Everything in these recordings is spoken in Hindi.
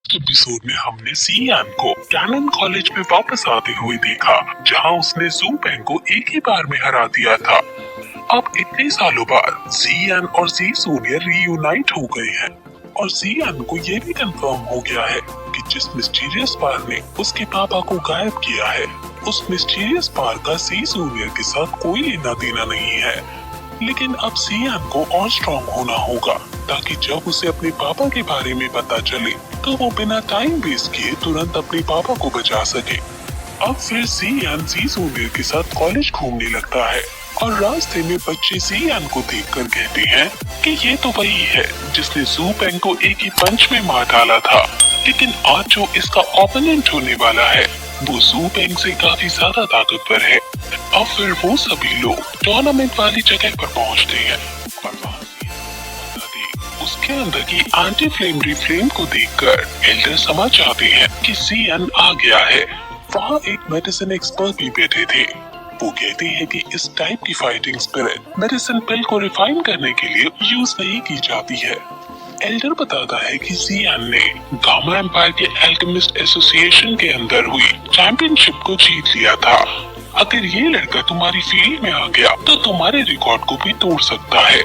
एपिसोड में हमने सियान को कैनन कॉलेज में वापस आते हुए देखा, जहां उसने ज़ू पेंग को एक ही बार में हरा दिया था। अब इतने सालों बाद सियान और ज़ी जूनियर रीयूनाइट हो गए हैं और सियान को ये भी कंफर्म हो गया है कि जिस मिस्टीरियस पार ने उसके पापा को गायब किया है, उस मिस्टीरियस पार का ज़ी जूनियर के साथ कोई लेना देना नहीं है। लेकिन अब सियान को और स्ट्रॉन्ग होना होगा ताकि जब उसे अपने पापा के बारे में पता चले तो वो बिना टाइम वेस्ट किए तुरंत अपने पापा को बचा सके। अब फिर सियान ज़ी जूनियर के साथ कॉलेज घूमने लगता है और रास्ते में बच्चे सियान को देखकर कहते हैं कि ये तो वही है जिसने ज़ू पेंग को एक ही पंच में मार डाला था। लेकिन आज जो इसका ओपोनेंट होने वाला है वो ज़ू पेंग से काफी ज्यादा ताकतवर है। अब फिर वो सभी लोग टूर्नामेंट वाली जगह पर पहुंचते हैं और वहाँ उसके अंदर की एंटी फ्लेम रिफ्लेम को देखकर एल्डर समझ जाते हैं कि सियान आ गया है। वहाँ एक मेडिसिन एक्सपर्ट भी बैठे थे। वो कहते हैं कि इस टाइप की फाइटिंग स्पिरिट मेडिसिन पिल को रिफाइन करने के लिए यूज नहीं की जाती है। एल्डर बताता है कि सियान ने गामा एम्पायर के एल्केमिस्ट एसोसिएशन के अंदर हुई चैंपियनशिप को जीत लिया था। अगर ये लड़का तुम्हारी फील्ड में आ गया तो तुम्हारे रिकॉर्ड को भी तोड़ सकता है।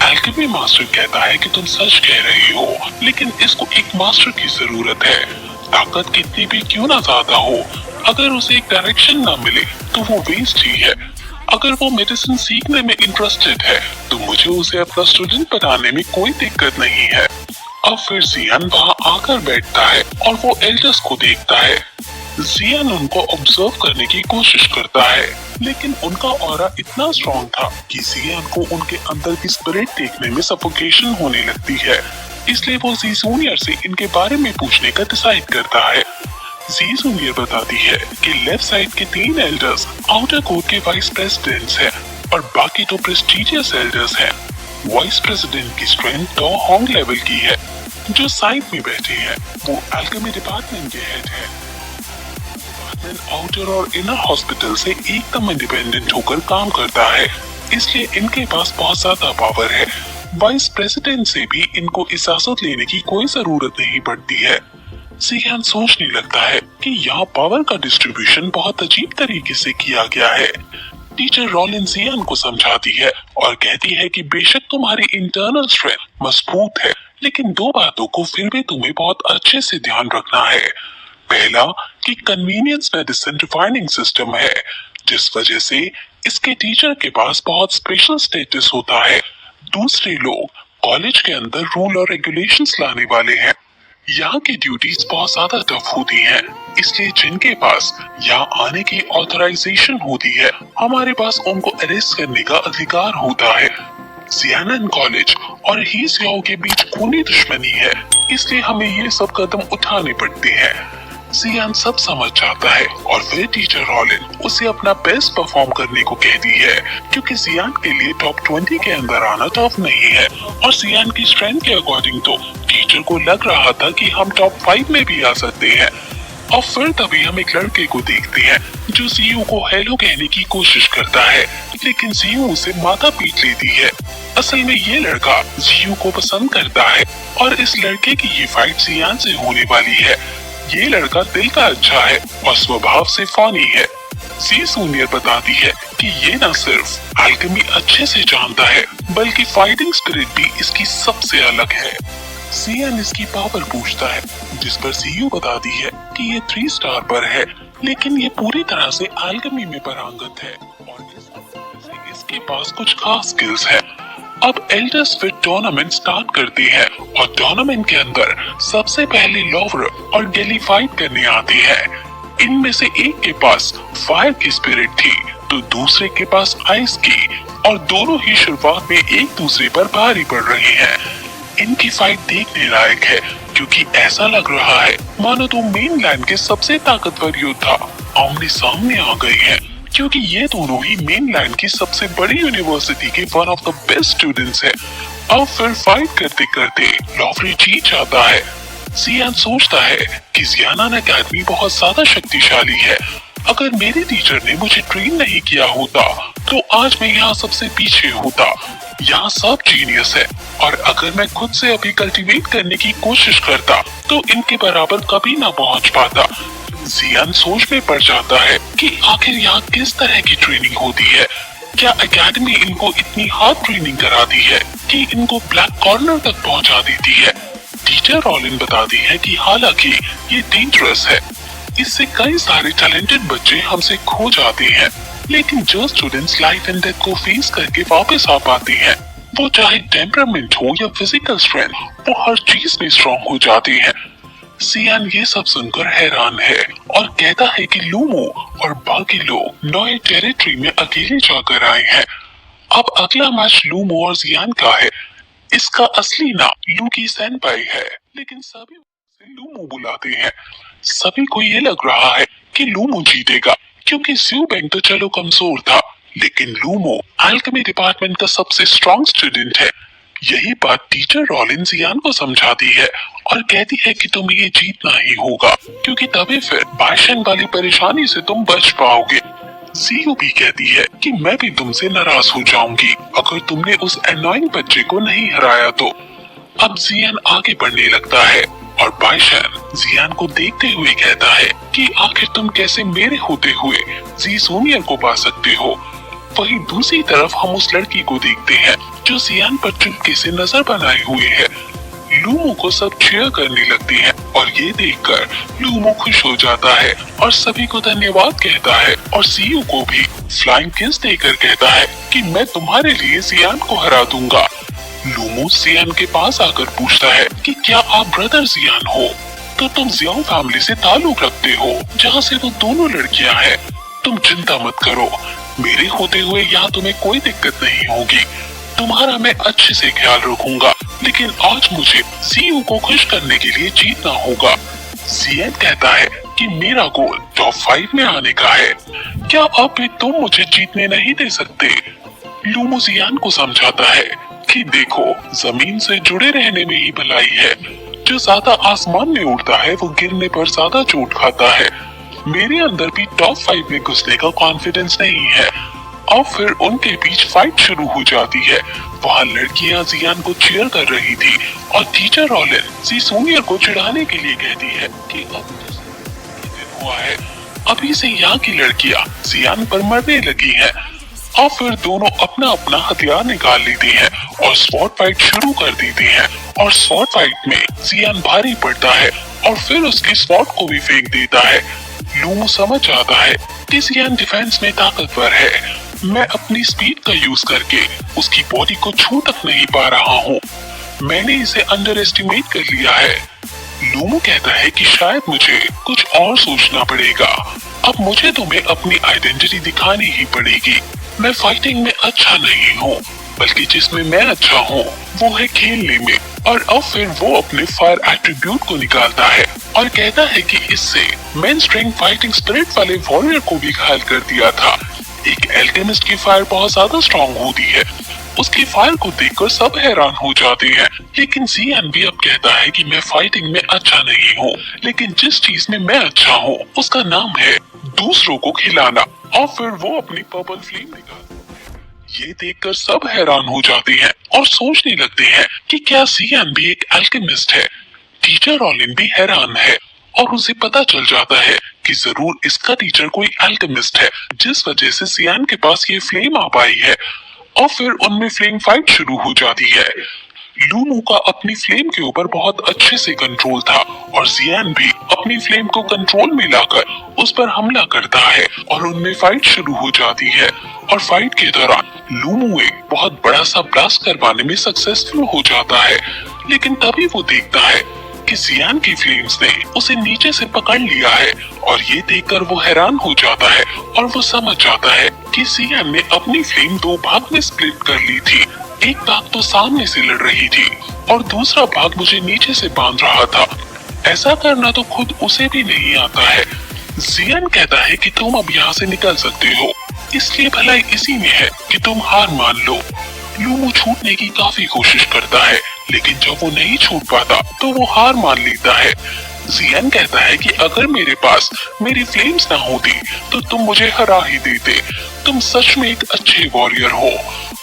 एल्केमी मास्टर कहता है कि तुम सच कह रही हो, लेकिन इसको एक मास्टर की जरूरत है। ताकत कितनी भी क्यों ना ज्यादा हो, अगर उसे एक डायरेक्शन ना मिले तो वो वेस्ट ही है। अगर वो मेडिसिन सीखने में इंटरेस्टेड है तो मुझे उसे अपना स्टूडेंट बनाने में कोई दिक्कत नहीं है। अब फिर सियान वहाँ आकर बैठता है और वो एल्डर्स को देखता है। सियान उनको ऑब्जर्व करने की कोशिश करता है, लेकिन उनका ऑरा इतना स्ट्रॉन्ग था कि सियान को उनके अंदर की स्पिरिट देखने में सफोकेशन होने लगती है। इसलिए वो ज़ी जूनियर से इनके बारे में पूछने का डिसाइड करता है। ज़ी जूनियर बताती है कि लेफ्ट साइड के 3 एल्डर्स आउटर कोर्ट के वाइस प्रेसिडेंट्स हैं और बाकी 2 प्रेस्टिजियस एल्डर्स हैं। वाइस प्रेसिडेंट की स्ट्रेंथ तो होंग लेवल की है। जो साइड में बैठे हैं वो एल्केमी डिपार्टमेंट के हेड है। आउटर और इनर हॉस्पिटल से एकदम इंडिपेंडेंट होकर काम करता है, इसलिए इनके पास बहुत ज्यादा पावर है। वाइस प्रेसिडेंट से भी इनको इजाजत लेने की कोई जरूरत नहीं पड़ती है। सियान सोचने लगता है कि यहाँ पावर का डिस्ट्रीब्यूशन बहुत अजीब तरीके से किया गया है। टीचर रॉलिन सियान को समझाती है और कहती है कि बेशक तुम्हारी इंटरनल स्ट्रेंथ मजबूत है, लेकिन 2 बातों को फिर भी तुम्हें बहुत अच्छे से ध्यान रखना है। पहला कि कन्वीनियंस मेडिसिन रिफाइनिंग सिस्टम है, जिस वजह से इसके टीचर के पास बहुत स्पेशल स्टेटस होता है। दूसरे लोग कॉलेज के अंदर रूल और रेगुलेशंस लाने वाले हैं। यहाँ की ड्यूटीज बहुत ज्यादा टफ होती हैं, इसलिए जिनके पास यहाँ आने की ऑथराइजेशन होती है, हमारे पास उनको अरेस्ट करने का अधिकार होता है। सियानन कॉलेज और ही सियाओ के बीच खूनी दुश्मनी है, इसलिए हमें ये सब कदम उठाने पड़ते हैं। सियान सब समझ जाता है और फिर टीचर रॉलिन उसे अपना बेस्ट परफॉर्म करने को कहती है, क्योंकि सियान के लिए टॉप 20 के अंदर आना टफ नहीं है। और सियान की स्ट्रेंथ के अकॉर्डिंग तो टीचर को लग रहा था कि हम टॉप 5 में भी आ सकते हैं। और फिर तभी हम एक लड़के को देखते हैं जो सीयू को हेलो कहने की कोशिश करता है, लेकिन सीयू उसे माथा पीट लेती है। असल में ये लड़का सीयू को पसंद करता है और इस लड़के की ये फाइट सियान से होने वाली है। ये लड़का दिल का अच्छा है और स्वभाव से फनी है। ज़ी जूनियर बताती है कि ये न सिर्फ एल्केमी अच्छे से जानता है, बल्कि फाइटिंग स्पिरिट भी इसकी सबसे अलग है। सियान इसकी पावर पूछता है, जिस पर सीयू बताती है कि ये 3 स्टार पर है, लेकिन ये पूरी तरह से एल्केमी में पारंगत है और इसके पास कुछ खास स्किल्स है। अब एल्डर्स फिर टूर्नामेंट स्टार्ट करते हैं और टूर्नामेंट के अंदर सबसे पहले लॉवर और गेली फाइट करने आते हैं। इनमें से एक के पास फायर की स्पिरिट थी तो दूसरे के पास आइस की, और दोनों ही शुरुआत में एक दूसरे पर भारी पड़ रहे हैं। इनकी फाइट देखने लायक है, क्योंकि ऐसा लग रहा है मानो तो मेनलैंड के सबसे ताकतवर योद्धा आमने सामने आ गए हैं, क्योंकि ये दोनों ही मेनलैंड की सबसे बड़ी यूनिवर्सिटी के one of the best students हैं। अब फिर फाइट करते करते लॉवरी जीत जाता है। सियान सोचता है कि सियानन एकेडमी बहुत ज्यादा शक्तिशाली है अगर मेरे टीचर ने मुझे ट्रेन नहीं किया होता तो आज मैं यहाँ सबसे पीछे होता। यहाँ सब जीनियस है और अगर मैं खुद से अभी कल्टीवेट करने की कोशिश करता तो इनके बराबर कभी ना पहुँच पाता। जियान सोच में पड़ जाता है कि आखिर यहाँ किस तरह की ट्रेनिंग होती है। क्या एकेडमी इनको इतनी हार्ड ट्रेनिंग कराती है कि इनको ब्लैक कॉर्नर तक पहुँचा देती है। टीचर रॉलिन बताती है कि हालांकि ये डेंजरस है, इससे कई सारे टैलेंटेड बच्चे हमसे खो जाते हैं, लेकिन जो स्टूडेंट्स लाइफ एंड डेथ को फेस करके वापस आ पाते हैं, वो चाहे टेम्परामेंट हो या फिजिकल स्ट्रेंथ, वो हर चीज में स्ट्रॉन्ग हो जाते हैं। सियान ये सब सुनकर हैरान है और कहता है कि लूमो और बाकी लोग नए टेरिटरी में अकेले जाकर आए हैं। अब अगला मैच लूमो और जियान का है। इसका असली नाम लूकी सेनपाई है, लेकिन सभी उसे लूमो बुलाते हैं। सभी को ये लग रहा है कि लूमो जीतेगा क्योंकि स्यू बेंग तो चलो कमजोर था, लेकिन लूमो अल्केमी डिपार्टमेंट का सबसे स्ट्रॉन्ग स्टूडेंट है। यही बात टीचर रॉलिन जियान को समझाती है और कहती है कि तुम्हें ये जीतना ही होगा क्योंकि तभी फिर बाइशन वाली परेशानी से तुम बच पाओगे। सीयू भी कहती है कि मैं भी तुमसे नाराज हो जाऊंगी अगर तुमने उस एनोइंग बच्चे को नहीं हराया तो। अब जियान आगे बढ़ने लगता है और बाइशन जियान को देखते हुए कहता है कि आखिर तुम कैसे मेरे होते हुए जी जूनियर को पा सकते हो। वहीं दूसरी तरफ हम उस लड़की को देखते हैं जो जियान पर चुपके से नजर बनाए हुए है। लूमो को सब चीयर करने लगती है और ये देखकर लूमो खुश हो जाता है और सभी को धन्यवाद कहता है और सीयू को भी फ्लाइंग किस देकर कहता है कि मैं तुम्हारे लिए जियान को हरा दूंगा। लूमो जियान के पास आकर पूछता है कि क्या आप ब्रदर जियान हो? तो तुम जियांग फैमिली से ताल्लुक रखते हो जहाँ से वो दोनों लड़कियाँ हैं। तुम चिंता मत करो, मेरे होते हुए यहाँ तुम्हें कोई दिक्कत नहीं होगी। तुम्हारा मैं अच्छे से ख्याल रखूंगा, लेकिन आज मुझे सीयू को खुश करने के लिए जीतना होगा। जियान कहता है कि मेरा गोल टॉप 5 में आने का है, क्या अब भी तुम मुझे जीतने नहीं दे सकते? लूमो जियान को समझाता है कि देखो, जमीन से जुड़े रहने में ही भलाई है। जो ज्यादा आसमान में उड़ता है वो गिरने पर ज्यादा चोट खाता है। मेरे अंदर भी टॉप 5 में घुसने का कॉन्फिडेंस नहीं है। अब फिर उनके बीच फाइट शुरू हो जाती है। वहाँ लड़कियाँ जियान को चीयर कर रही थी और टीचर रॉलिन जी जूनियर को चिढ़ाने के लिए कहती है कि अब दिन हुआ है, अभी से यहाँ की लड़कियाँ जियान पर मरने लगी हैं। अब फिर दोनों अपना अपना हथियार निकाल लेते हैं और स्वॉर्ड फाइट शुरू कर देते हैं और स्वॉर्ड फाइट में जियान भारी पड़ता है और फिर उसके स्वॉर्ड को भी फेंक देता है। लूमो समझ जाता है कि जियान डिफेंस में ताकतवर है। मैं अपनी स्पीड का यूज करके उसकी बॉडी को छू तक नहीं पा रहा हूँ। मैंने इसे अंडर एस्टिमेट कर लिया है। लूमो कहता है कि शायद मुझे कुछ और सोचना पड़ेगा। अब मुझे तुम्हें अपनी आइडेंटिटी दिखानी ही पड़ेगी। मैं फाइटिंग में अच्छा नहीं हूँ, बल्कि जिसमें मैं अच्छा हूँ वो है खेलने में। और अब फिर वो अपने फायर एट्रीब्यूट को निकालता है और कहता है कि इससे मेन स्ट्रेंथ फाइटिंग स्पिरिट वाले वॉरियर को भी घायल कर दिया था। एक एल्केमिस्ट की फायर बहुत ज्यादा स्ट्रॉन्ग होती है। उसकी फायर को देखकर सब हैरान हो जाते हैं, लेकिन जियान भी अब कहता है कि मैं फाइटिंग में अच्छा नहीं हूँ, लेकिन जिस चीज में मैं अच्छा हूँ उसका नाम है दूसरों को खिलाना। और फिर वो अपनी पर्पल फ्लेम निकालता है। ये देखकर सब हैरान हो जाते हैं और सोचने लगते हैं कि क्या जियान भी एक एल्केमिस्ट है। टीचर रॉलिन भी हैरान है और उसे पता चल जाता है कि जरूर इसका टीचर कोई एल्केमिस्ट है, जिस वजह से जियान के पास ये फ्लेम आ पाई है। और फिर उनमें फ्लेम फाइट शुरू हो जाती है। लूमो का अपनी फ्लेम के ऊपर बहुत अच्छे से कंट्रोल था और जियान भी अपनी फ्लेम को कंट्रोल में लाकर उस पर हमला करता है और उनमें फाइट शुरू हो जाती है। और फाइट के दौरान लूमो एक बहुत बड़ा सा ब्लास्ट करवाने में सक्सेसफुल हो जाता है, लेकिन तभी वो देखता है कि जियान की फ्लेम्स ने उसे नीचे से पकड़ लिया है और ये देखकर वो हैरान हो जाता है और वो समझ जाता है कि जियान ने अपनी फ्लेम 2 भाग में स्प्लिट कर ली थी। एक भाग तो सामने से लड़ रही थी और दूसरा भाग मुझे नीचे से बांध रहा था। ऐसा करना तो खुद उसे भी नहीं आता है। जियान कहता है कि तुम अब यहाँ से निकल सकते हो, इसलिए भलाई इसी में है कि तुम हार मान लो। लूमो छूटने की काफी कोशिश करता है, लेकिन जब वो नहीं छूट पाता तो वो हार मान लेता है। जियान कहता है कि अगर मेरे पास मेरी फ्लेम्स ना होती तो तुम मुझे हरा ही देते। तुम सच में एक अच्छे वॉरियर हो।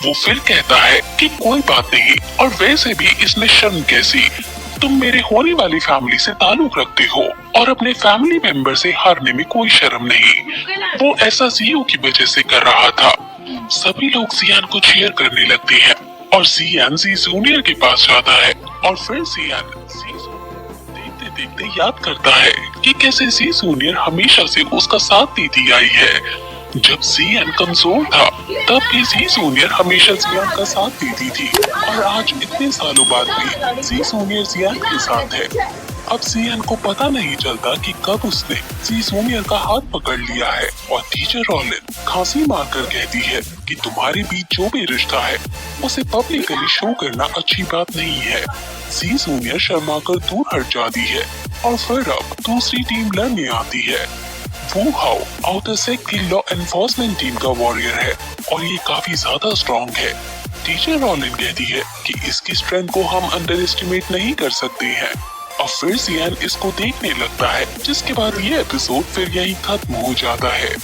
वो फिर कहता है कि कोई बात नहीं, और वैसे भी इसमें शर्म कैसी, तुम मेरे होने वाली फैमिली से ताल्लुक रखते हो और अपने फैमिली मेंबर से हारने में कोई शर्म नहीं। वो ऐसा जियो की वजह से कर रहा था। सभी लोग जियान को चीयर करने लगते हैं और जियान जी जूनियर के पास जाता है और फिर जियान देखते देखते याद करता है कि कैसे जी जूनियर हमेशा से उसका साथ देती आई है। जब जियान कमजोर था तब भी जी जूनियर हमेशा जियान का साथ देती थी, और आज इतने सालों बाद भी जी जूनियर जियान के साथ है। अब जियान को पता नहीं चलता कि कब उसने जी जूनियर का हाथ पकड़ लिया है, और टीचर रॉलिन खांसी मारकर कहती है कि तुम्हारे बीच जो भी रिश्ता है उसे पब्लिकली शो करना अच्छी बात नहीं है। जी जूनियर शर्मा कर दूर हट जाती है और फिर अब दूसरी टीम लड़ने आती है। वो हाउ आउटर सेक की लॉ एनफोर्समेंट टीम का वॉरियर है और ये काफी ज्यादा स्ट्रॉन्ग है। टीचर रॉलिन कहती है कि इसकी स्ट्रेंथ को हम अंडर एस्टिमेट नहीं कर सकते हैं, और फिर जियान इसको देखने लगता है, जिसके बाद ये एपिसोड फिर यही खत्म हो जाता है।